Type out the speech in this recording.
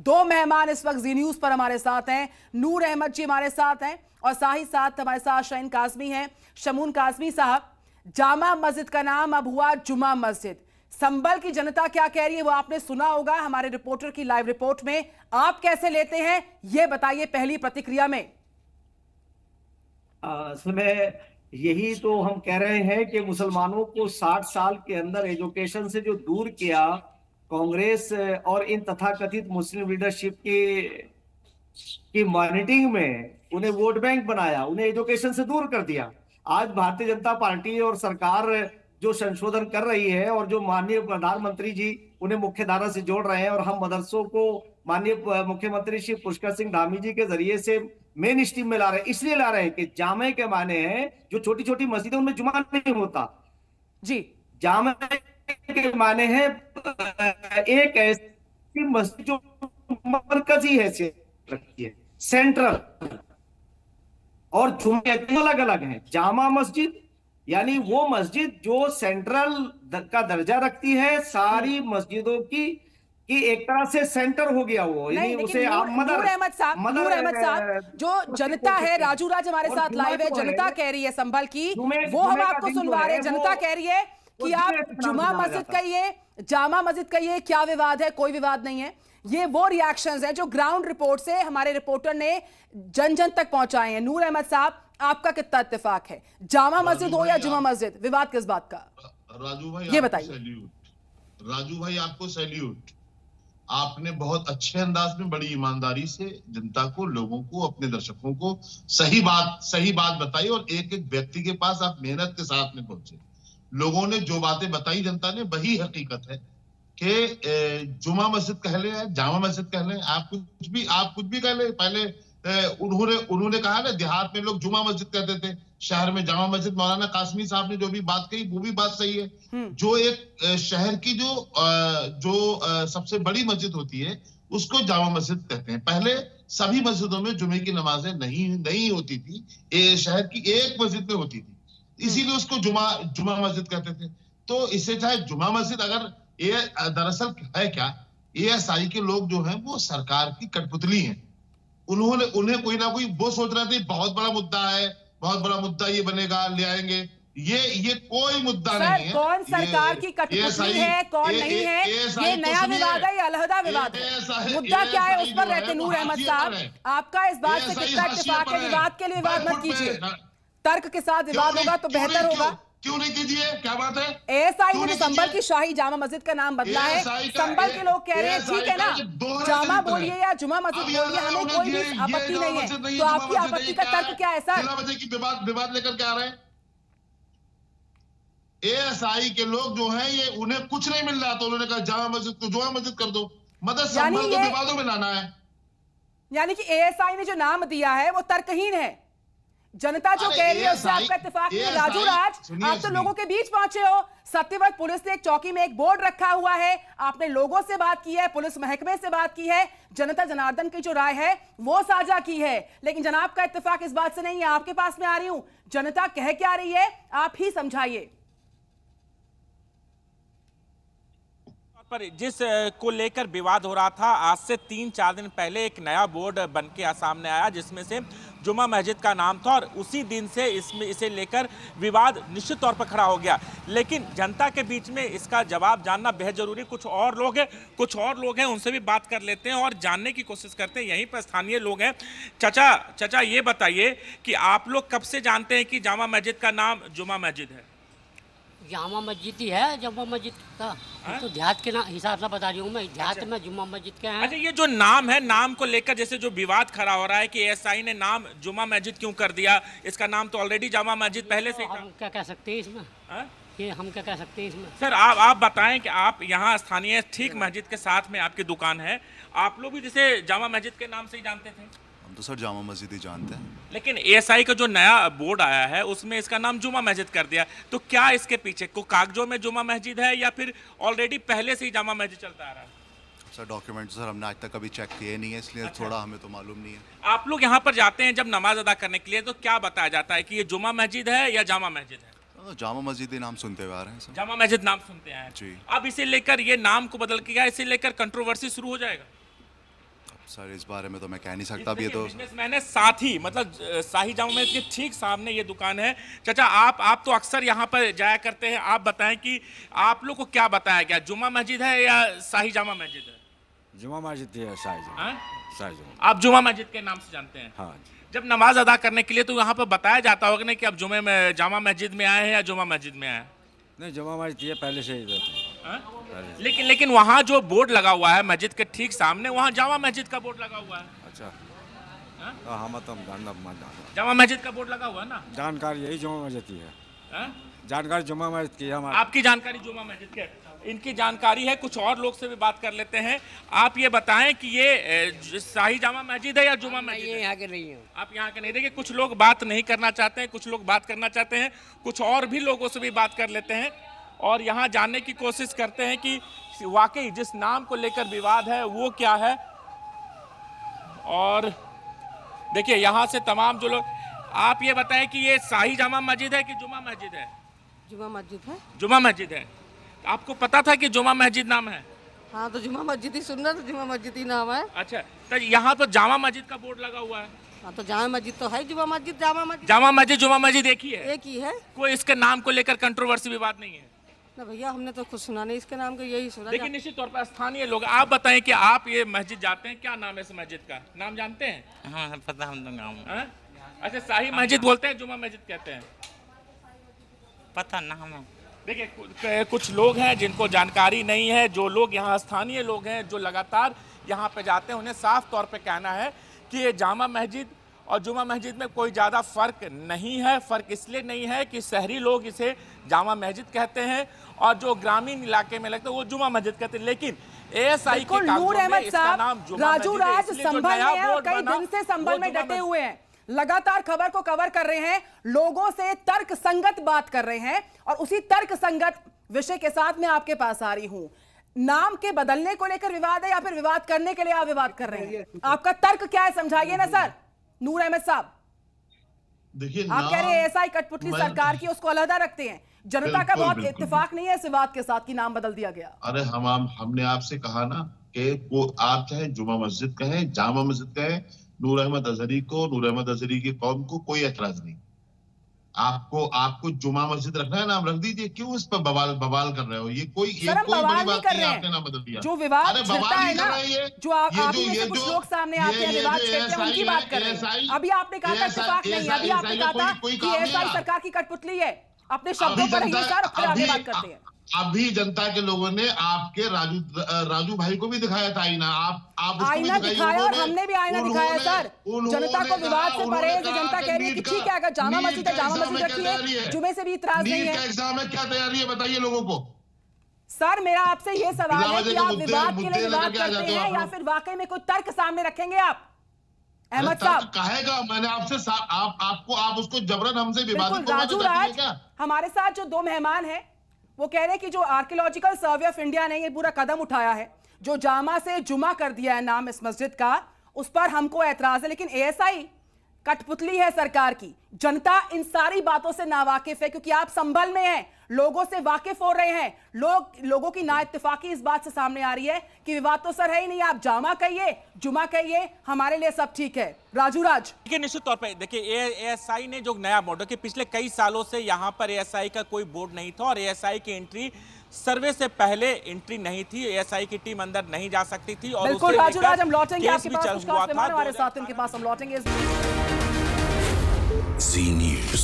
दो मेहमान इस वक्त जी न्यूज पर हमारे साथ हैं। नूर अहमद जी हमारे साथ हैं और साथ हमारे साथ शाहीन काज़मी हैं। शमून काज़मी साहब, जामा मस्जिद का नाम अब हुआ जुमा मस्जिद। संभल की जनता क्या कह रही है वो आपने सुना होगा हमारे रिपोर्टर की लाइव रिपोर्ट में। आप कैसे लेते हैं ये बताइए पहली प्रतिक्रिया में। असल में यही तो हम कह रहे हैं कि मुसलमानों को 60 साल के अंदर एजुकेशन से जो दूर किया कांग्रेस और इन तथाकथित मुस्लिम लीडरशिप की मॉनिटरिंग में, उन्हें वोट बैंक बनाया, उन्हें एजुकेशन से दूर कर दिया। आज भारतीय जनता पार्टी और सरकार जो संशोधन कर रही है और जो माननीय प्रधानमंत्री जी उन्हें मुख्य धारा से जोड़ रहे हैं और हम मदरसों को माननीय मुख्यमंत्री श्री पुष्कर सिंह धामी जी के जरिए से मेन स्ट्रीम में ला रहे हैं, इसलिए ला रहे हैं कि जामे के माने हैं जो छोटी छोटी मस्जिदें उनमें जुमा नहीं होता जी। जामे के माने हैं एक ऐसी मस्जिद जो मरकजी हैसियत रखती है, सेंट्रल, और जुमे अलग अलग हैं। जामा मस्जिद यानी वो मस्जिद जो सेंट्रल का दर्जा रखती है, सारी मस्जिदों की एक तरह से सेंटर हो गया वो, यानी उसे आप नूर अहमद साहब, जो जनता है, राजू राज हमारे साथ लाइव है, जनता कह रही है संभल की, वो हम आपको सुनवा रहे हैं। जनता कह रही है कि आप जुमा मस्जिद कहिए, जामा मस्जिद कहिए, क्या विवाद है? कोई विवाद नहीं है। ये वो रिएक्शंस हैं जो ग्राउंड रिपोर्ट से हमारे रिपोर्टर ने जन जन तक पहुंचाए हैं। नूर अहमद साहब, आपका कितना इत्तेफाक है, जामा मस्जिद हो या जुमा मस्जिद, विवाद किस बात का? राजू भाई ये बताइए। राजू भाई आपको सैल्यूट। आपने बहुत अच्छे अंदाज में, बड़ी ईमानदारी से जनता को, लोगों को, अपने दर्शकों को सही बात बताई और एक एक व्यक्ति के पास आप मेहनत के साथ में पहुंचे। लोगों ने जो बातें बताई जनता ने, वही हकीकत है कि जुमा मस्जिद कह ले, जामा मस्जिद कह ले, आप कुछ भी कह ले। पहले उन्होंने कहा ना, देहात में लोग जुमा मस्जिद कहते थे, शहर में जामा मस्जिद। मौलाना कासमी साहब ने जो भी बात कही वो भी बात सही है। जो एक शहर की जो सबसे बड़ी मस्जिद होती है उसको जामा मस्जिद कहते हैं। पहले सभी मस्जिदों में जुमे की नमाजें नहीं होती थी, शहर की एक मस्जिद में होती थी, इसीलिए उसको जुमा मस्जिद कहते थे। तो इससे चाहे जुमा मस्जिद, अगर ये दरअसल है क्या, एएसआई के लोग जो हैं वो सरकार की कठपुतली हैं। उन्हें कोई ना कोई वो सोच रहे थे बहुत बड़ा मुद्दा है, बहुत बड़ा मुद्दा ये बनेगा, ले आएंगे। ये कोई मुद्दा नहीं है। कौन सरकार की कठपुतली है, कौन नहीं है, ये नया विवाद है, ये अलहदा विवाद है। मुद्दा क्या है उस पर रहते। नूर अहमद साहब, आपका इस बात से कितना इत्तेफाक है? विवाद के लिए विवाद मत कीजिए, तर्क के साथ विवाद होगा तो बेहतर होगा। क्यों नहीं कीजिए, क्या बात है? एएसआई ने संभल की शाही जामा मस्जिद का नाम बदला है। संभल के लोग कह रहे हैं ठीक है ना, जामा बोलिए या जुमा मस्जिद बोलिए, हमें कोई भी आपत्ति नहीं है। तो आपकी आपत्ति का तर्क क्या है सर? विवाद लेकर के आ रहे हैं। एएसआई के लोग जो हैं, ये उन्हें कुछ नहीं मिल रहा, तो उन्होंने कहा जामा मस्जिद को जुमा मस्जिद कर दो। मदद संभल तो विवादों में लाना है। यानी कि एएसआई ने जो नाम दिया है वो तर्कहीन है। जनता जो कह रही है उससे आपका इत्तेफाक नहीं। राजू राज, आप तो लोगों के बीच पहुंचे हो। सत्यव्रत पुलिस ने एक चौकी में एक बोर्ड रखा हुआ है, आपने लोगों से बात की है, पुलिस महकमे से बात की है, जनता जनार्दन की जो राय है वो साझा की है, लेकिन जनाब का इत्तेफाक इस बात से नहीं है। आपके पास में आ रही हूं, जनता कह क्या रही है आप ही समझाइए। पर जिस को लेकर विवाद हो रहा था, आज से 3-4 दिन पहले एक नया बोर्ड बन के सामने आया जिसमें से जुमा मस्जिद का नाम था और उसी दिन से इसे लेकर विवाद निश्चित तौर पर खड़ा हो गया। लेकिन जनता के बीच में इसका जवाब जानना बेहद जरूरी। कुछ और लोग हैं उनसे भी बात कर लेते हैं और जानने की कोशिश करते हैं। यहीं पर स्थानीय लोग हैं। चाचा ये बताइए कि आप लोग कब से जानते हैं कि जामा मस्जिद का नाम जुमा मस्जिद है? जामा मस्जिद ही है, जुम्मा मस्जिद का तो देहात के हिसाब से बता रही हूँ मैं, देहात में जुम्मा मस्जिद के हैं। अच्छा, ये जो नाम है, नाम को लेकर जैसे जो विवाद खड़ा हो रहा है कि एएसआई ने नाम जुमा मस्जिद क्यों कर दिया, इसका नाम तो ऑलरेडी जामा मस्जिद पहले से था। हम क्या कह सकते हैं इसमें? ये हम क्या कह सकते हैं इसमें? सर आप बताएं कि आप यहाँ स्थानीय ठीक मस्जिद के साथ में आपकी दुकान है, आप लोग भी जैसे जामा मस्जिद के नाम से ही जानते थे? तो सर जामा मस्जिद ही जानते हैं, लेकिन एएसआई का जो नया बोर्ड आया है उसमें इसका नाम जुमा मस्जिद कर दिया। तो क्या इसके पीछे को कागजों में जुमा मस्जिद है या फिर ऑलरेडी पहले से ही जामा मस्जिद चलता आ रहा है? सर डॉक्यूमेंट सर हमने आज तक कभी चेक किए नहीं है, इसलिए अच्छा। थोड़ा हमें तो मालूम नहीं है। आप लोग यहाँ पर जाते हैं जब नमाज अदा करने के लिए, तो क्या बताया जाता है कि ये जुमा मस्जिद है या जामा मस्जिद है? जामा मस्जिद ही नाम सुनते हुए आ रहे हैं सर। जामा मस्जिद नाम सुनते हैं जी। अब इसे लेकर ये नाम को बदल के, इसे लेकर कंट्रोवर्सी शुरू हो जाएगा? सर इस बारे में तो मैं कह नहीं सकता अभी। ये तो बिजनेसमैन है, साथ ही मतलब शाही जामा मस्जिद के ठीक सामने ये दुकान है। चाचा आप तो अक्सर यहाँ पर जाया करते हैं, आप बताएं कि आप लोग को क्या बताया गया, जुमा मस्जिद है या शाही जामा मस्जिद है? जुमा मस्जिद है, शाही जामा। शाही जामा आप जुमा मस्जिद के नाम से जानते हैं? हाँ। जब नमाज अदा करने के लिए तो यहाँ पर बताया जाता होगा ना कि आप जुमे में जामा मस्जिद में आए हैं या जुमा मस्जिद में आए हैं? नहीं, जुमा मस्जिद ये पहले से ही रहते हैं। लेकिन वहाँ जो बोर्ड लगा हुआ है मस्जिद के ठीक सामने, वहाँ जामा मस्जिद का बोर्ड लगा हुआ है। अच्छा, हम तो जामा मस्जिद का बोर्ड लगा हुआ है ना। जानकारी यही जुमा मस्जिद की है। जानकारी जुमा मस्जिद की है। आपकी जानकारी जुमा मस्जिद के, इनकी जानकारी है। कुछ और लोग से भी बात कर लेते हैं। आप ये बताएं कि ये शाही जामा मस्जिद है या जुमा मस्जिद? ये यहाँ के नहीं है। आप यहाँ के नहीं। देखिए कुछ लोग बात नहीं करना चाहते हैं, कुछ लोग बात करना चाहते हैं। कुछ और भी लोगों से भी बात कर लेते हैं और यहाँ जानने की कोशिश करते हैं कि वाकई जिस नाम को लेकर विवाद है वो क्या है। और देखिए यहाँ से तमाम जो लोग, आप ये बताएं कि ये शाही जामा मस्जिद है कि जुमा मस्जिद है? जुमा मस्जिद है। जुमा मस्जिद है। आपको पता था कि जुमा मस्जिद नाम है? हाँ, तो जुमा मस्जिद ही सुनना, तो जुमा मस्जिद ही नाम है। अच्छा, तो यहाँ तो जामा मस्जिद का बोर्ड लगा हुआ है। हाँ, तो जामा मस्जिद तो है, जुमा मस्जिद जामा मस्जिद जुमा मस्जिद एक ही है। एक ही है। कोई इसके नाम को लेकर कंट्रोवर्सी विवाद नहीं है ना भैया, हमने तो कुछ सुना नहीं इसके नाम को, यही सुना। लेकिन निश्चित तौर पर स्थानीय लोग, आप बताएं कि आप ये मस्जिद जाते हैं, क्या नाम है इस मस्जिद का? नाम जानते हैं? हाँ, पता हम तो नाम। अच्छा, शाही मस्जिद बोलते हैं, जुमा मस्जिद कहते हैं? पता नाम है। देखिए कुछ लोग हैं जिनको जानकारी नहीं है। जो लोग यहाँ स्थानीय लोग हैं जो लगातार यहाँ पे जाते हैं, उन्हें साफ तौर पे कहना है कि ये जामा मस्जिद और जुमा मस्जिद में कोई ज़्यादा फ़र्क नहीं है। फ़र्क इसलिए नहीं है कि शहरी लोग इसे जामा मस्जिद कहते हैं और जो ग्रामीण इलाके में लगता है वो जुमा मस्जिद कहते हैं। लेकिन ASI के नूर अहमद साहब, राजू राज संभल में और कई दिन से संभल में डटे हुए हैं, लगातार खबर को कवर कर रहे हैं, लोगों से तर्क संगत बात कर रहे हैं और उसी तर्क संगत विषय के साथ मैं आपके पास आ रही हूं। नाम के बदलने को लेकर विवाद है या फिर विवाद करने के लिए आप विवाद कर रहे हैं? आपका तर्क क्या है, समझाइए ना सर। नूर अहमद साहब, देखिए आप कह रहे हैं ASI कठपुतली सरकार की, उसको अलहदा रखते हैं। जनता का बहुत इत्तेफाक नहीं है इस विवाद के साथ कि नाम बदल दिया गया। अरे हमने आपसे कहा ना कि वो आप चाहे जुमा मस्जिद कहें, जामा मस्जिद कहें, नूर अहमद अजहरी को, नूर अहमद अजहरी की कौम को कोई एतराज नहीं। आपको जुमा मस्जिद रखना है, नाम रख दीजिए। क्यों इस पर बवाल कर रहे हो? ये कोई बड़ी बात नहीं है, आपने नाम बदल दिया। जो विवाद बवाल है ना, जो आप ये में कुछ लोग सामने आते हैं, विवाद करते हैं, उनकी बात कर रहे हैं। अभी आपने कहा था इत्तेफाक नहीं है, अभी आपने कहा था कि ASI सरकार की कठपुतली है। अपने शब्दों पर रहिए सर, फिर आगे बात करते हैं। अभी जनता के लोगों ने आपके राजू भाई को भी दिखाया था आईना। आप आईना दिखाया और हमने भी आईना दिखाया सर। जनता को विवाद से परहेज है। जनता कह रही है कि ठीक है, अगर जामा मस्जिद है, जामा मस्जिद रखिए, जुमे से भी इतराज नहीं है। एग्जाम में क्या तैयारी है बताइए लोगों को। सर मेरा आपसे ये सवाल है कि आप विवाद के लिए विवाद करते हैं या फिर वाकई में कोई तर्क सामने रखेंगे आप? अहमद साहब कहेगा, मैंने आपसे आप उसको जबरन हमसे विवादित। राजू राज, हमारे साथ जो दो मेहमान हैं वो कह रहे हैं कि जो आर्कियोलॉजिकल सर्वे ऑफ इंडिया ने ये पूरा कदम उठाया है, जो जामा से जुमा कर दिया है नाम इस मस्जिद का, उस पर हमको एतराज है। लेकिन ASI कठपुतली है सरकार की। जनता इन सारी बातों से नावाकिफ है क्योंकि आप संभल में हैं, लोगों से वाकिफ हो रहे हैं। लोगों की नाइत्तेफाकी इस बात से सामने आ रही है कि विवाद तो सर है ही नहीं, आप जामा कहिए, जुमा कहिए, हमारे लिए सब ठीक है। राजू राज, देखिए निश्चित तौर पे देखिए ASI ने जो नया बोर्ड कि पिछले कई सालों से यहाँ पर ASI का कोई बोर्ड नहीं था और ASI की एंट्री सर्वे से पहले एंट्री नहीं थी। ASI की टीम अंदर नहीं जा सकती थी और बिल्कुल राजू राज, हम लौटेंगे आपके पास, कुछ खास मेहमान हमारे साथ, उनके पास हम लौटेंगे। Zee News।